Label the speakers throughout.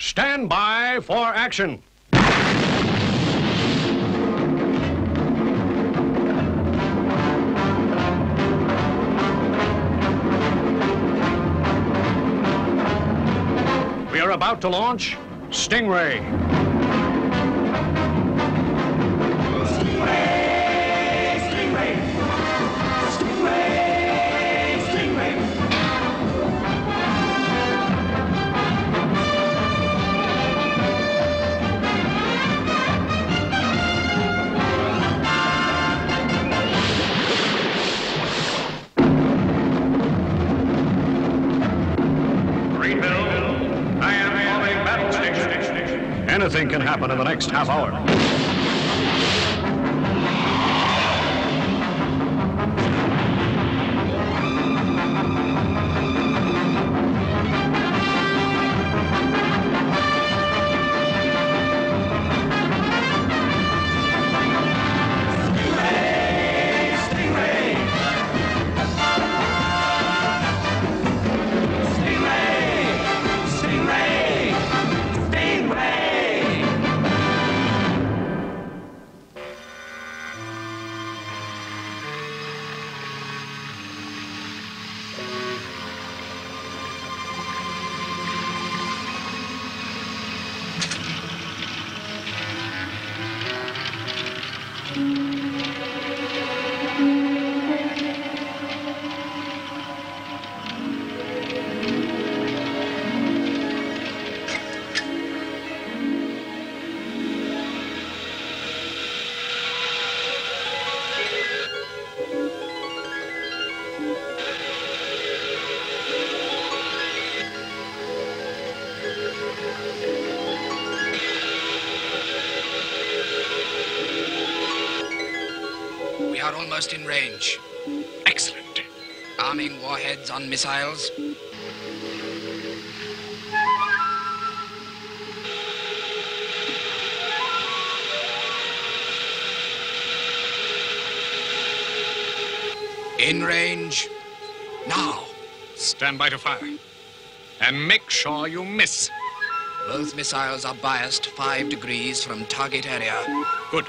Speaker 1: Stand by for action. We are about to launch Stingray. Anything can happen in the next half hour.
Speaker 2: We are almost in range.
Speaker 1: Excellent.
Speaker 2: Arming warheads on missiles. In range. Now.
Speaker 1: Stand by to fire. And make sure you miss.
Speaker 2: Both missiles are biased 5 degrees from target area.
Speaker 1: Good.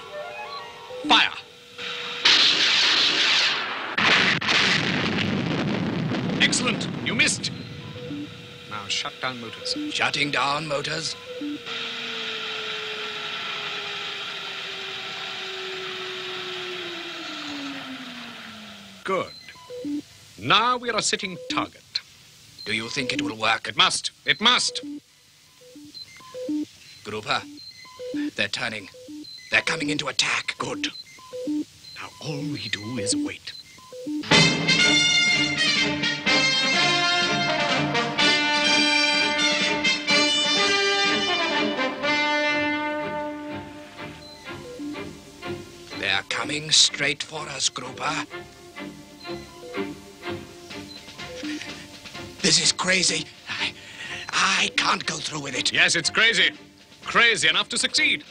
Speaker 1: Fire. Excellent. You missed. Now shut down motors.
Speaker 2: Shutting down motors.
Speaker 1: Good. Now we are a sitting target.
Speaker 2: Do you think it will work?
Speaker 1: It must. It must.
Speaker 2: Grouper, they're turning. They're coming into attack.
Speaker 1: Good. Now all we do is wait.
Speaker 2: They're coming straight for us, Grouper. This is crazy. I can't go through with it.
Speaker 1: Yes, it's crazy. Crazy enough to succeed.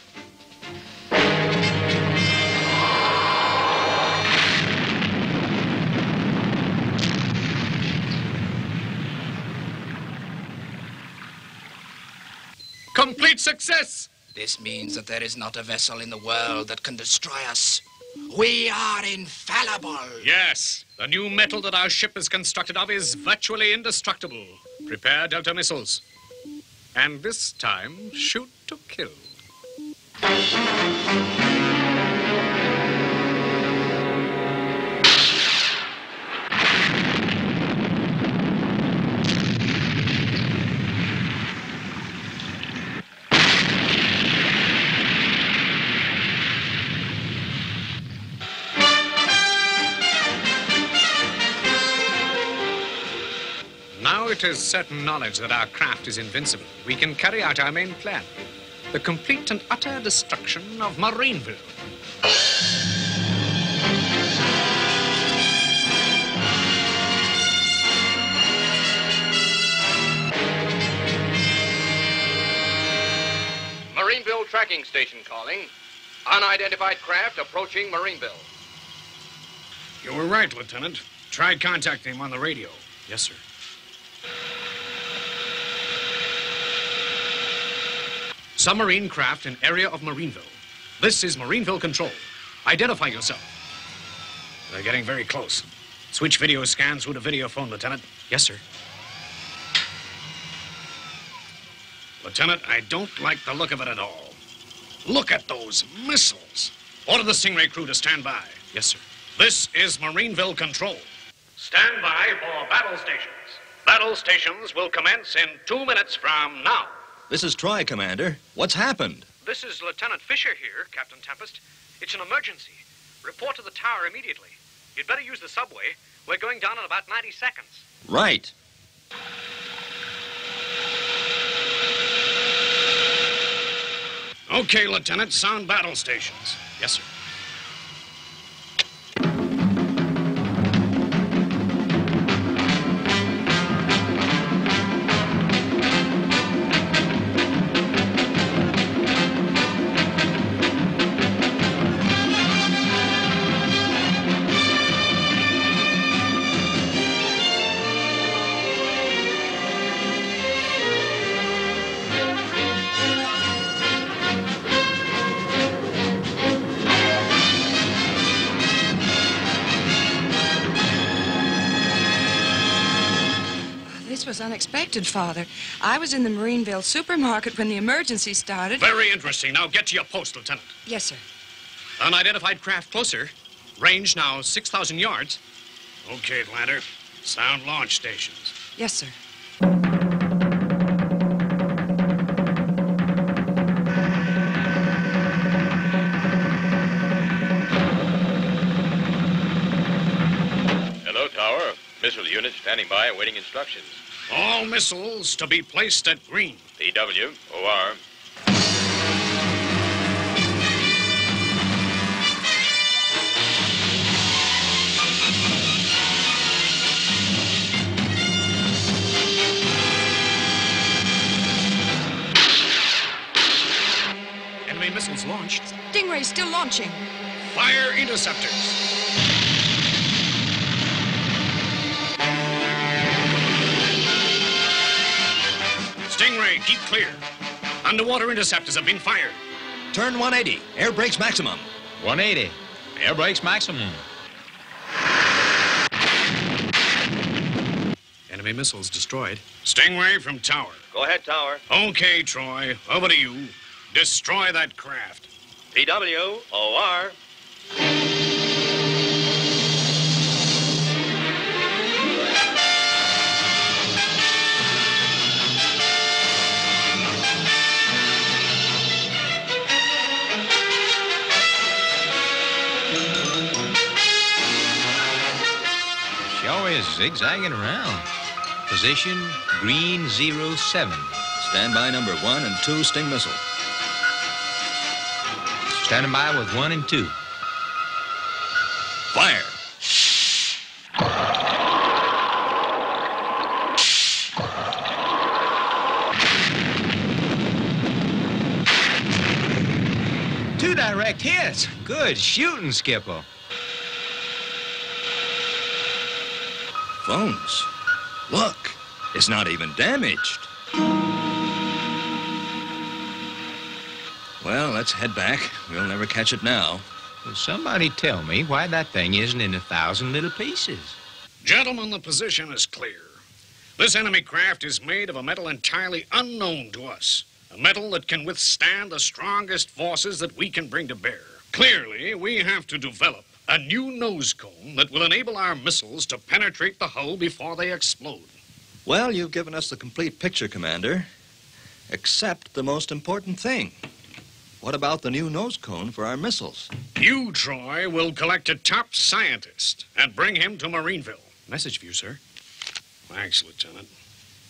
Speaker 1: Complete success!
Speaker 2: This means that there is not a vessel in the world that can destroy us. We are infallible.
Speaker 1: Yes, the new metal that our ship is constructed of is virtually indestructible. Prepare Delta missiles. And this time, shoot to kill. Now it is certain knowledge that our craft is invincible. We can carry out our main plan. The complete and utter destruction of Marineville.
Speaker 3: Marineville tracking station calling. Unidentified craft approaching Marineville.
Speaker 1: You were right, Lieutenant. Tried contacting him on the radio. Yes, sir. Submarine craft in area of Marineville. This is Marineville Control. Identify yourself. They're getting very close. Switch video scan through the video phone, Lieutenant. Yes, sir. Lieutenant, I don't like the look of it at all. Look at those missiles. Order the Stingray crew to stand by. Yes, sir. This is Marineville Control. Stand by for battle stations. Battle stations will commence in 2 minutes from now.
Speaker 4: This is Troy, Commander. What's happened?
Speaker 5: This is Lieutenant Fisher here, Captain Tempest. It's an emergency. Report to the tower immediately. You'd better use the subway. We're going down in about 90 seconds.
Speaker 4: Right.
Speaker 1: Okay, Lieutenant, sound battle stations. Yes, sir.
Speaker 6: This was unexpected, Father. I was in the Marineville supermarket when the emergency started.
Speaker 1: Very interesting. Now get to your post, Lieutenant.
Speaker 6: Yes, sir.
Speaker 1: Unidentified craft closer. Range now 6,000 yards. Okay, Atlanta. Sound launch stations.
Speaker 6: Yes, sir.
Speaker 3: Hello, Tower. Missile unit standing by awaiting instructions.
Speaker 1: All missiles to be placed at green.
Speaker 3: PW, OR.
Speaker 1: Enemy missiles launched.
Speaker 6: Stingray's still launching.
Speaker 1: Fire interceptors. Stingray, keep clear. Underwater interceptors have been fired.
Speaker 4: Turn 180. Air brakes maximum.
Speaker 7: 180. Air brakes maximum.
Speaker 1: Enemy missiles destroyed. Stingray from tower.
Speaker 3: Go ahead, Tower.
Speaker 1: Okay, Troy. Over to you. Destroy that craft.
Speaker 3: PW, OR.
Speaker 7: Sure is zigzagging around. Position green 07.
Speaker 4: Stand by number 1 and 2 Sting missile.
Speaker 7: Standing by with 1 and 2.
Speaker 4: Fire.
Speaker 7: Two direct hits. Good shooting, Skipper.
Speaker 4: Phones. Look, it's not even damaged. Well, let's head back. We'll never catch it now.
Speaker 7: Will somebody tell me why that thing isn't in 1,000 little pieces?
Speaker 1: Gentlemen, the position is clear. This enemy craft is made of a metal entirely unknown to us. A metal that can withstand the strongest forces that we can bring to bear. Clearly, we have to develop a new nose cone that will enable our missiles to penetrate the hull before they explode.
Speaker 4: Well, you've given us the complete picture, Commander. Except the most important thing. What about the new nose cone for our missiles?
Speaker 1: You, Troy, will collect a top scientist and bring him to Marineville.
Speaker 8: Message for you, sir.
Speaker 1: Thanks, Lieutenant.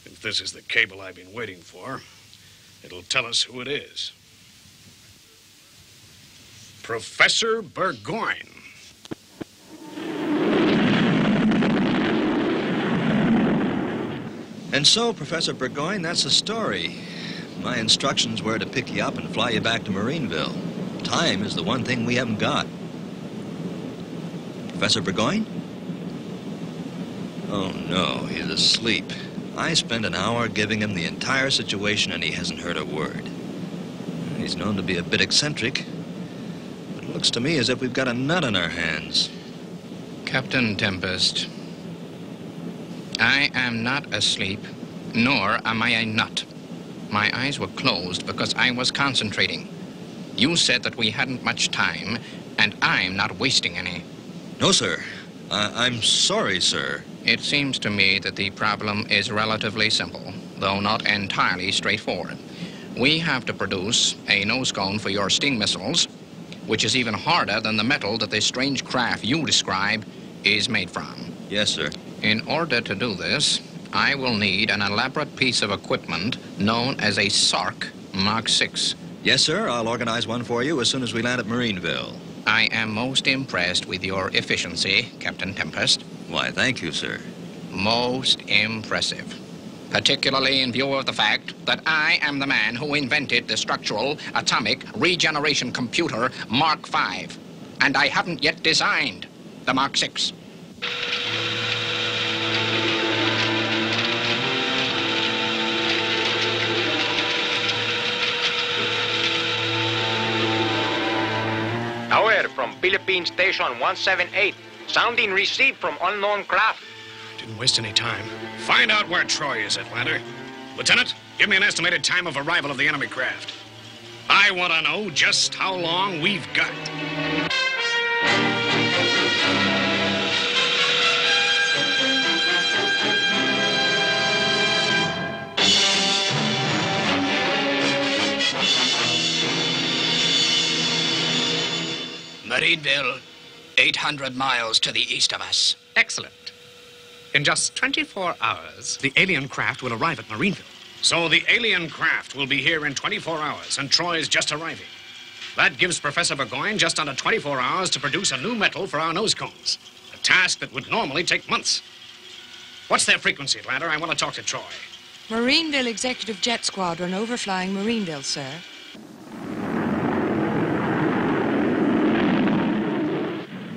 Speaker 1: If this is the cable I've been waiting for, it'll tell us who it is. Professor Burgoyne.
Speaker 4: And so, Professor Burgoyne, that's the story. My instructions were to pick you up and fly you back to Marineville. Time is the one thing we haven't got. Professor Burgoyne? Oh, no, he's asleep. I spent an hour giving him the entire situation, and he hasn't heard a word. He's known to be a bit eccentric. But it looks to me as if we've got a nut on our hands.
Speaker 2: Captain Tempest, I am not asleep, nor am I a nut. My eyes were closed because I was concentrating. You said that we hadn't much time, and I'm not wasting any.
Speaker 4: No, sir. I'm sorry, sir.
Speaker 2: It seems to me that the problem is relatively simple, though not entirely straightforward. We have to produce a nose cone for your Sting missiles, which is even harder than the metal that this strange craft you describe is made from.
Speaker 4: Yes, sir.
Speaker 2: In order to do this, I will need an elaborate piece of equipment known as a SARC Mark 6.
Speaker 4: Yes, sir. I'll organize one for you as soon as we land at Marineville.
Speaker 2: I am most impressed with your efficiency, Captain Tempest.
Speaker 4: Why, thank you, sir.
Speaker 2: Most impressive. Particularly in view of the fact that I am the man who invented the structural atomic regeneration computer Mark 5. And I haven't yet designed the Mark 6.
Speaker 8: Tower from Philippine Station 178. Sounding received from unknown craft.
Speaker 1: Didn't waste any time. Find out where Troy is, Atlanta. Lieutenant, give me an estimated time of arrival of the enemy craft. I want to know just how long we've got.
Speaker 2: Marineville, 800 miles to the east of us.
Speaker 5: Excellent. In just 24 hours, the alien craft will arrive at Marineville.
Speaker 1: So the alien craft will be here in 24 hours, and Troy's just arriving. That gives Professor Burgoyne just under 24 hours to produce a new metal for our nose cones. A task that would normally take months. What's their frequency, Atlanta? I want to talk to Troy.
Speaker 6: Marineville Executive Jet Squadron overflying Marineville, sir.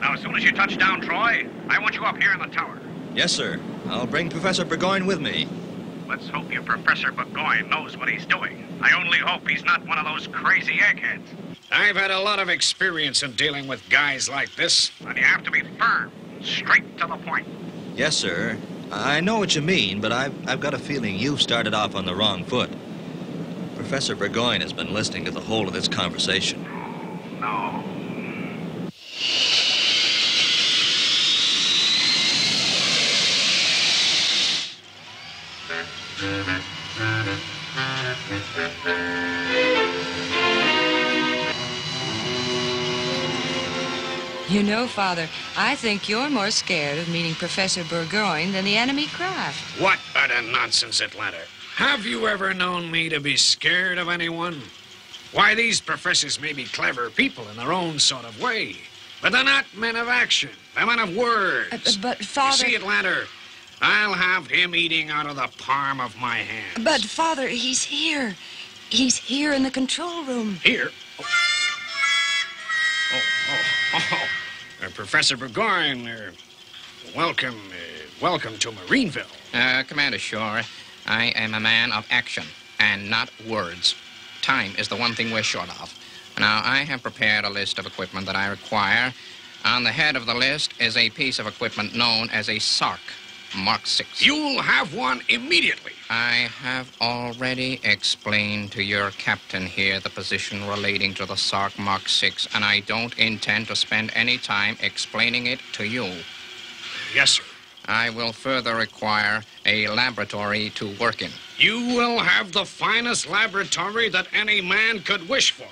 Speaker 1: Now, as soon as you touch down, Troy, I want you up here in the tower.
Speaker 4: Yes, sir. I'll bring Professor Burgoyne with me.
Speaker 1: Let's hope your Professor Burgoyne knows what he's doing. I only hope he's not one of those crazy eggheads. I've had a lot of experience in dealing with guys like this, and you have to be firm, straight to the point.
Speaker 4: Yes, sir. I know what you mean, but I've got a feeling you've started off on the wrong foot. Professor Burgoyne has been listening to the whole of this conversation.
Speaker 1: No.
Speaker 6: You know, Father, I think you're more scared of meeting Professor Burgoyne than the enemy craft.
Speaker 1: What utter nonsense, Atlanta. Have you ever known me to be scared of anyone? Why, these professors may be clever people in their own sort of way, but they're not men of action. They're men of words.
Speaker 6: But, Father...
Speaker 1: You see, Atlanta, I'll have him eating out of the palm of my hand.
Speaker 6: But, Father, he's here. He's here in the control room.
Speaker 1: Here? Oh. Professor Burgoyne, welcome to Marineville.
Speaker 2: Commander Shore, I am a man of action and not words. Time is the one thing we're short of. Now, I have prepared a list of equipment that I require. On the head of the list is a piece of equipment known as a SARC Mark 6.
Speaker 1: You'll have one immediately.
Speaker 2: I have already explained to your captain here the position relating to the SARC Mark 6, and I don't intend to spend any time explaining it to you.
Speaker 1: Yes, sir.
Speaker 2: I will further require a laboratory to work in.
Speaker 1: You will have the finest laboratory that any man could wish for,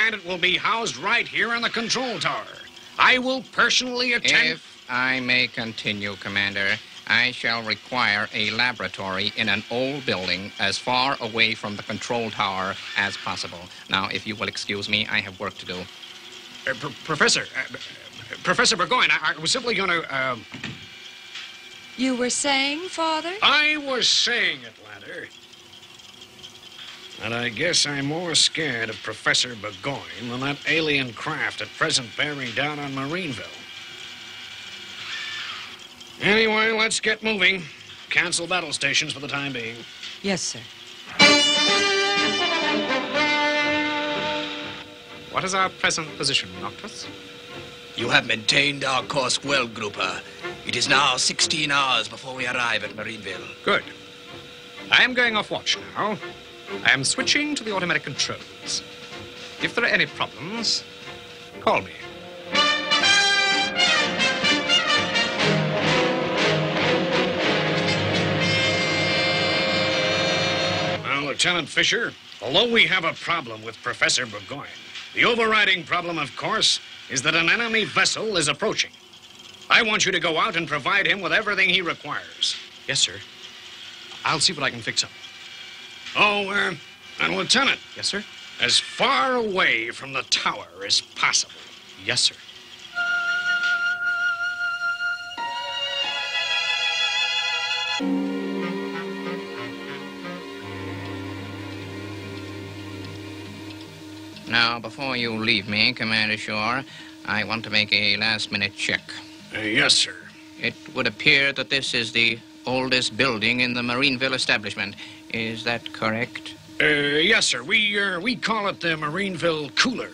Speaker 1: and it will be housed right here in the control tower. I will personally attend...
Speaker 2: If I may continue, Commander, I shall require a laboratory in an old building as far away from the control tower as possible. Now, if you will excuse me, I have work to do.
Speaker 1: Professor Burgoyne, I was simply going to,
Speaker 6: You were saying, Father?
Speaker 1: I was saying, Atlanta, that I guess I'm more scared of Professor Burgoyne than that alien craft at present bearing down on Marineville. Anyway, let's get moving. Cancel battle stations for the time being.
Speaker 6: Yes, sir.
Speaker 5: What is our present position, Noctis?
Speaker 9: You have maintained our course well, Grouper. It is now 16 hours before we arrive at Marineville.
Speaker 5: Good. I am going off watch now. I am switching to the automatic controls. If there are any problems, call me.
Speaker 1: Well, Lieutenant Fisher, although we have a problem with Professor Burgoyne, the overriding problem, of course, is that an enemy vessel is approaching. I want you to go out and provide him with everything he requires.
Speaker 5: Yes, sir. I'll see what I can fix up.
Speaker 1: Oh, and Lieutenant.
Speaker 5: Yes, sir?
Speaker 1: As far away from the tower as possible.
Speaker 5: Yes, sir.
Speaker 2: Now, before you leave me, Commander Shore, I want to make a last-minute check.
Speaker 1: Yes, sir.
Speaker 2: It would appear that this is the oldest building in the Marineville establishment. Is that correct?
Speaker 1: Yes, sir. We call it the Marineville Cooler,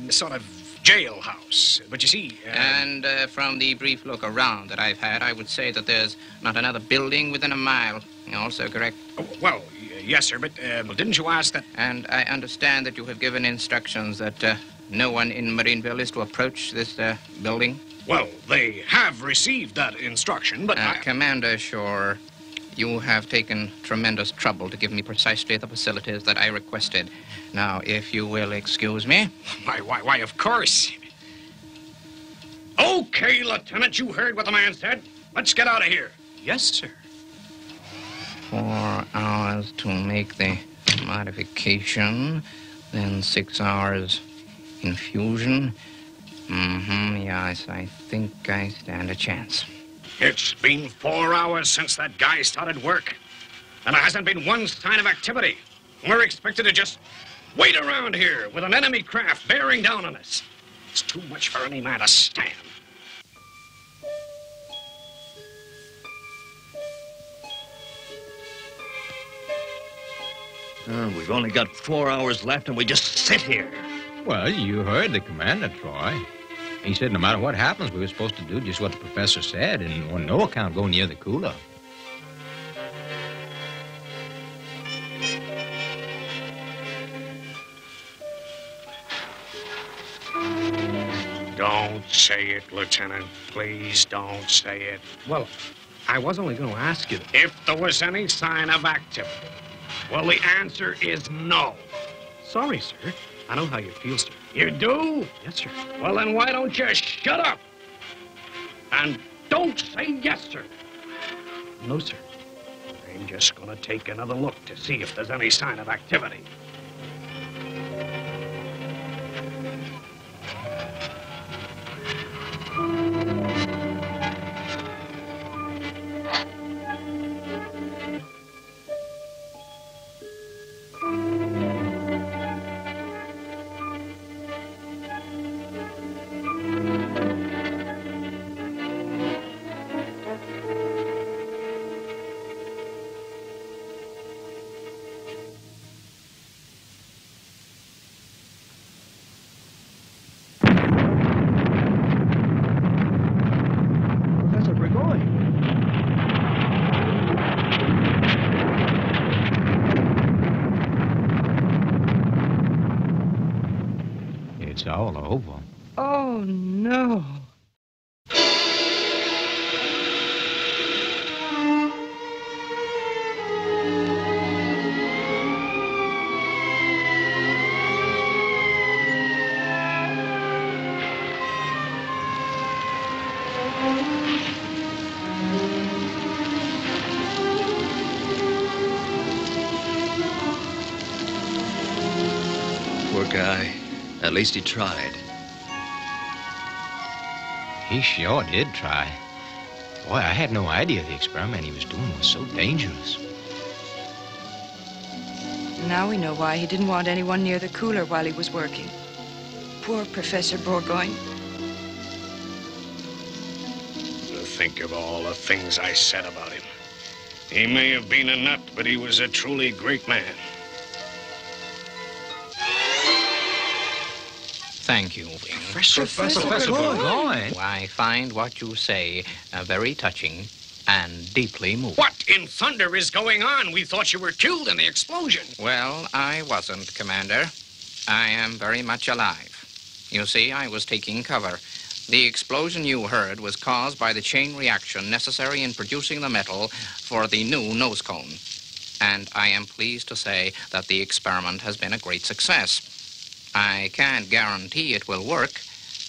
Speaker 1: sort of jailhouse. But you see...
Speaker 2: And from the brief look around that I've had, I would say that there's not another building within a mile. Also correct?
Speaker 1: Well, yes, sir, but didn't you ask that...
Speaker 2: And I understand that you have given instructions that no one in Marineville is to approach this building?
Speaker 1: Well, they have received that instruction, but
Speaker 2: Commander Shore, you have taken tremendous trouble to give me precisely the facilities that I requested. Now, if you will excuse me.
Speaker 1: Why, of course. Okay, Lieutenant, you heard what the man said. Let's get out of here.
Speaker 5: Yes, sir.
Speaker 2: 4 hours to make the modification, then 6 hours infusion. Yes, I think I stand a chance.
Speaker 1: It's been 4 hours since that guy started work, and there hasn't been one sign of activity. We're expected to just wait around here with an enemy craft bearing down on us. It's too much for any man to stand.
Speaker 4: We've only got 4 hours left, and we just sit here.
Speaker 7: Well, you heard the commander, Troy. He said no matter what happens, we were supposed to do just what the professor said and on no account go near the cooler.
Speaker 1: Don't say it, Lieutenant. Please don't say it.
Speaker 5: Well, I was only going to ask you.
Speaker 1: If there was any sign of activity, well, the answer is no.
Speaker 5: Sorry, sir. I know how you feel, sir.
Speaker 1: You do?
Speaker 5: Yes, sir.
Speaker 1: Well, then why don't you shut up? And don't say yes, sir.
Speaker 5: No, sir.
Speaker 1: I'm just going to take another look to see if there's any sign of activity.
Speaker 7: It's all over.
Speaker 6: Oh, no.
Speaker 4: Poor guy. At least he tried.
Speaker 7: He sure did try. Boy, I had no idea the experiment he was doing was so dangerous.
Speaker 6: Now we know why he didn't want anyone near the cooler while he was working. Poor Professor Burgoyne.
Speaker 1: Think of all the things I said about him. He may have been a nut, but he was a truly great man.
Speaker 2: Thank you, Wing.
Speaker 7: Professor Burgoyne.
Speaker 2: I find what you say very touching and deeply moving.
Speaker 1: What in thunder is going on? We thought you were killed in the explosion.
Speaker 2: Well, I wasn't, Commander. I am very much alive. You see, I was taking cover. The explosion you heard was caused by the chain reaction necessary in producing the metal for the new nose cone. And I am pleased to say that the experiment has been a great success. I can't guarantee it will work,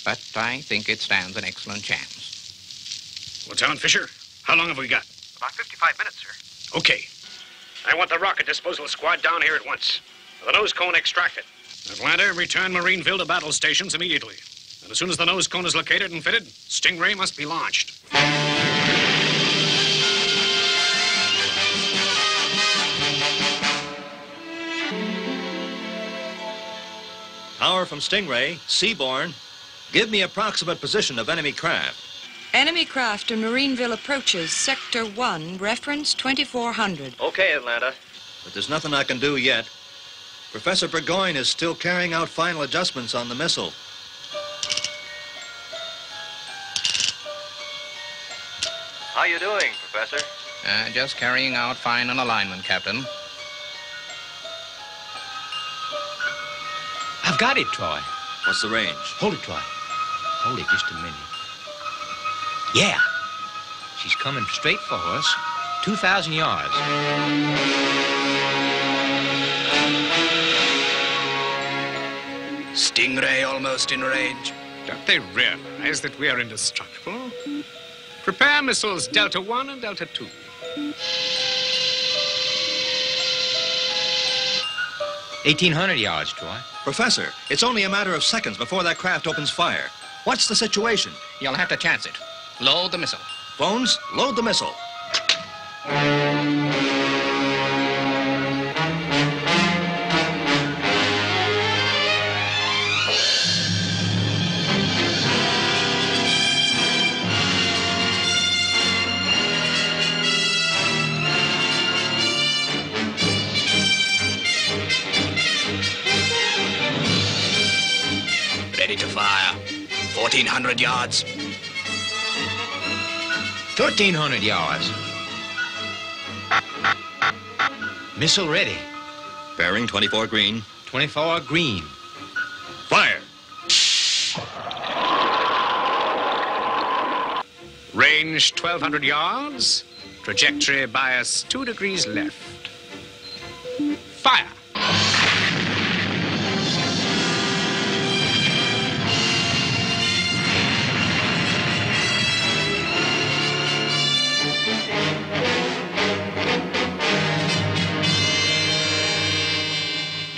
Speaker 2: but I think it stands an excellent chance.
Speaker 1: Lieutenant Fisher, how long have we got?
Speaker 5: About 55 minutes, sir.
Speaker 1: Okay. I want the rocket disposal squad down here at once. The nose cone extracted. Atlanta, return Marineville to battle stations immediately. And as soon as the nose cone is located and fitted, Stingray must be launched.
Speaker 4: Power from Stingray, Seaborn. Give me approximate position of enemy craft.
Speaker 6: Enemy craft in Marineville approaches. Sector 1, reference 2400.
Speaker 3: Okay, Atlanta.
Speaker 4: But there's nothing I can do yet. Professor Burgoyne is still carrying out final adjustments on the missile.
Speaker 3: How you doing, Professor?
Speaker 2: Just carrying out final alignment, Captain.
Speaker 7: I've got it, Troy.
Speaker 4: What's the range?
Speaker 7: Hold it, Troy. Hold it just a minute. Yeah. She's coming straight for us. 2,000 yards.
Speaker 9: Stingray almost in range.
Speaker 1: Don't they realize that we are indestructible? Prepare missiles Delta 1 and Delta 2.
Speaker 7: $1,800 yards, Troy.
Speaker 4: Professor, it's only a matter of seconds before that craft opens fire. What's the situation?
Speaker 2: You'll have to chance it. Load the missile.
Speaker 4: Phones, load the missile.
Speaker 9: Ready to fire. 1,400 yards.
Speaker 7: 1,300 yards. Missile ready.
Speaker 4: Bearing 24 green.
Speaker 7: 24 green.
Speaker 4: Fire.
Speaker 1: Range 1,200 yards. Trajectory bias 2 degrees left. Fire.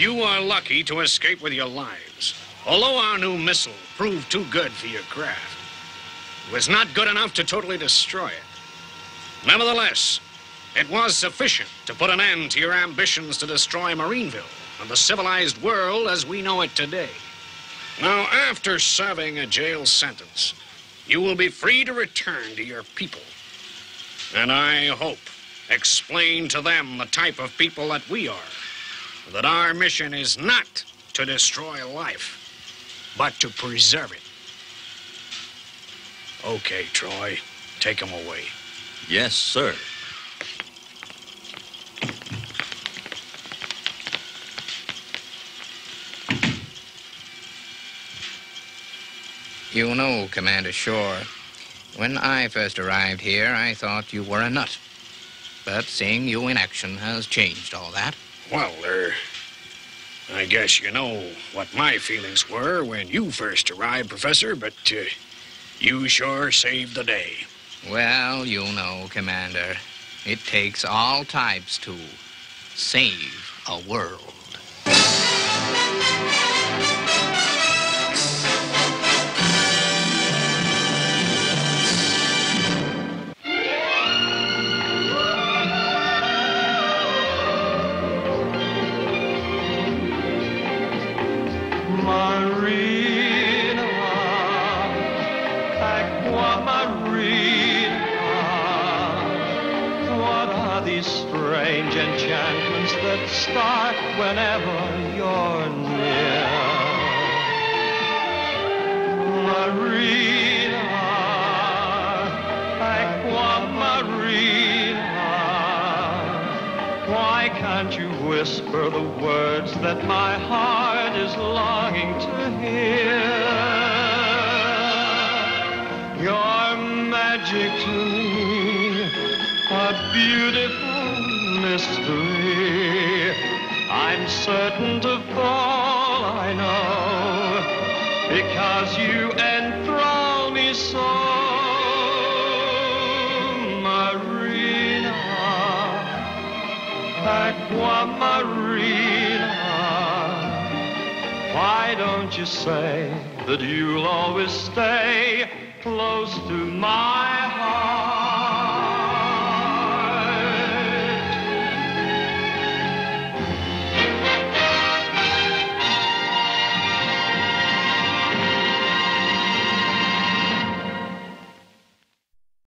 Speaker 1: You are lucky to escape with your lives. Although our new missile proved too good for your craft, it was not good enough to totally destroy it. Nevertheless, it was sufficient to put an end to your ambitions to destroy Marineville and the civilized world as we know it today. Now, after serving a jail sentence, you will be free to return to your people. And I hope explain to them the type of people that we are. That our mission is not to destroy life, but to preserve it. Okay, Troy, take him away.
Speaker 4: Yes, sir.
Speaker 2: You know, Commander Shore, when I first arrived here, I thought you were a nut. But seeing you in action has changed all that.
Speaker 1: Well, I guess you know what my feelings were when you first arrived, Professor, but you sure saved the day.
Speaker 2: Well, you know, Commander, it takes all types to save a world.
Speaker 10: Strange enchantments that start whenever you're near. Marina, Aqua Marina. Why can't you whisper the words that my heart is longing to hear? Your magic to me, a beautiful mystery. I'm certain to fall, I know, because you enthrall me so. Marina, Aqua Marina, why don't you say that you'll always stay close to my heart?